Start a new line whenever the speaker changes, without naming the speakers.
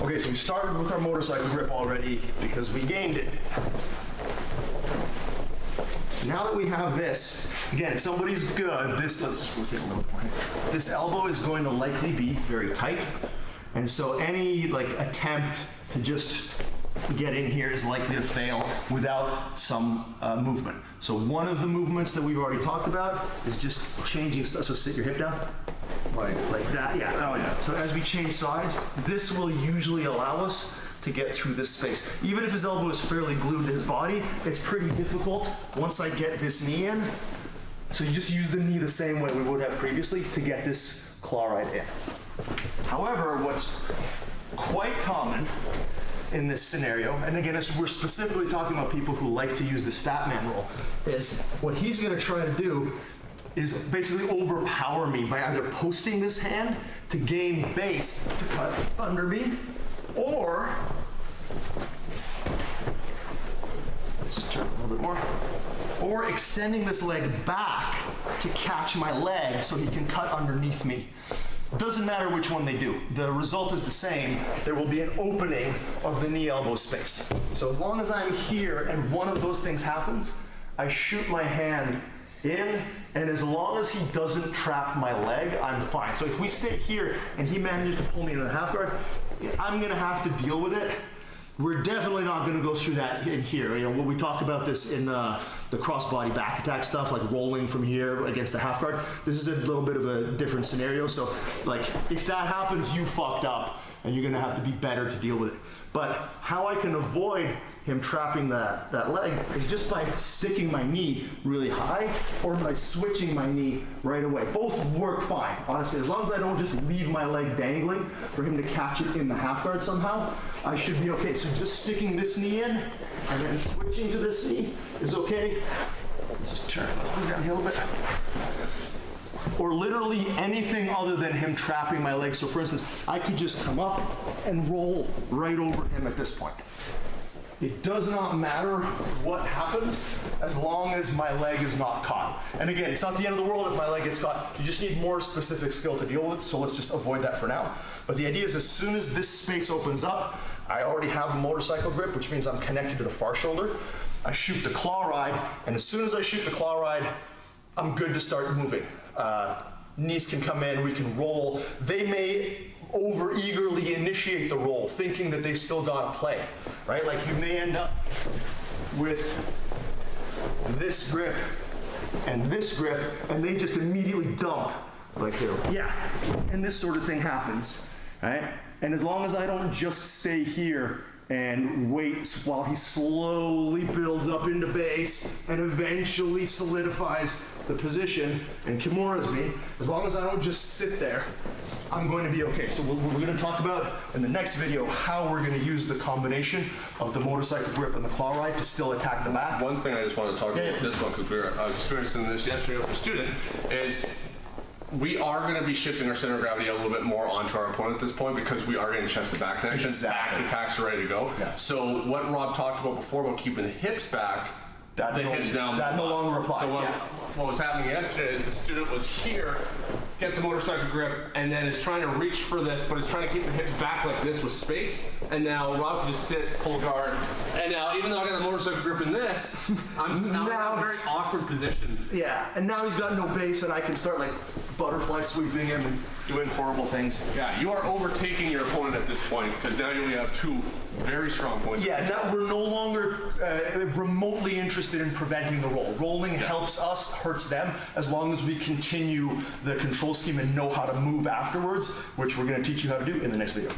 Okay, so we started with our motorcycle grip already because we gained it. Now that we have this, again, if somebody's good, let's just rotate a little more. This elbow is going to likely be very tight. And so any attempt to just get in here is likely to fail without some movement. So one of the movements that we've already talked about is just changing, so sit your hip down. Like that, yeah, oh yeah. So as we change sides, this will usually allow us to get through this space. Even if his elbow is fairly glued to his body, it's pretty difficult once I get this knee in. So you just use the knee the same way we would have previously to get this claw right in. However, what's quite common in this scenario, and again, we're specifically talking about people who like to use this fat man roll, is what he's gonna try to do is basically overpower me by either posting this hand to gain base to cut under me, or, let's just turn a little bit more, or extending this leg back to catch my leg so he can cut underneath me. Doesn't matter which one they do. The result is the same. There will be an opening of the knee elbow space. So as long as I'm here and one of those things happens, I shoot my hand in, and as long as he doesn't trap my leg, I'm fine. So if we sit here and he manages to pull me into the half guard, I'm gonna have to deal with it. We're definitely not gonna go through that in here. You know, when we talk about this in the cross-body back attack stuff, like rolling from here against the half guard, this is a little bit of a different scenario. So if that happens, you fucked up and you're gonna have to be better to deal with it. But how I can avoid him trapping that leg is just by sticking my knee really high or by switching my knee right away. Both work fine, honestly. As long as I don't just leave my leg dangling for him to catch it in the half guard somehow, I should be okay. So just sticking this knee in and then switching to this knee is okay. Let's just turn, let's move down here a little bit. Or literally anything other than him trapping my leg. So for instance, I could just come up and roll right over him at this point. It does not matter what happens as long as my leg is not caught. And again, it's not the end of the world if my leg gets caught. You just need more specific skill to deal with, so let's just avoid that for now. But the idea is as soon as this space opens up, I already have a motorcycle grip, which means I'm connected to the far shoulder. I shoot the claw ride, and as soon as I shoot the claw ride, I'm good to start moving. Knees can come in, we can roll. They may over-eagerly initiate the roll, thinking that they still gotta play, right? Like you may end up with this grip, and they just immediately dump, like here. Yeah, and this sort of thing happens, right? And as long as I don't just stay here and wait while he slowly builds up into base and eventually solidifies the position and Kimura's me, as long as I don't just sit there, I'm going to be okay. So we're going to talk about in the next video how we're going to use the combination of the motorcycle grip and the claw ride to still attack the back.
One thing I just wanted to talk about this one, because we were experiencing this yesterday with a student, is we are going to be shifting our center of gravity a little bit more onto our opponent at this point because we are getting chest to back connection.
Exactly.
Back attacks are ready to go. Yeah. So what Rob talked about before about keeping the hips back, hips down.
That no longer applies.
So what was happening yesterday is the student was here, gets a motorcycle grip, and then is trying to reach for this, but is trying to keep the hips back like this with space. And now Rob can just sit, pull guard. And now, even though I got the motorcycle grip in this, I'm now in a very awkward position.
Yeah, and now he's got no base, and I can start like butterfly sweeping him and doing horrible things.
Yeah, you are overtaking your opponent at this point because now you only have two very strong points.
Yeah, now we're no longer remotely interested in preventing the roll. Rolling helps us, hurts them, as long as we continue the control scheme and know how to move afterwards, which we're going to teach you how to do in the next video.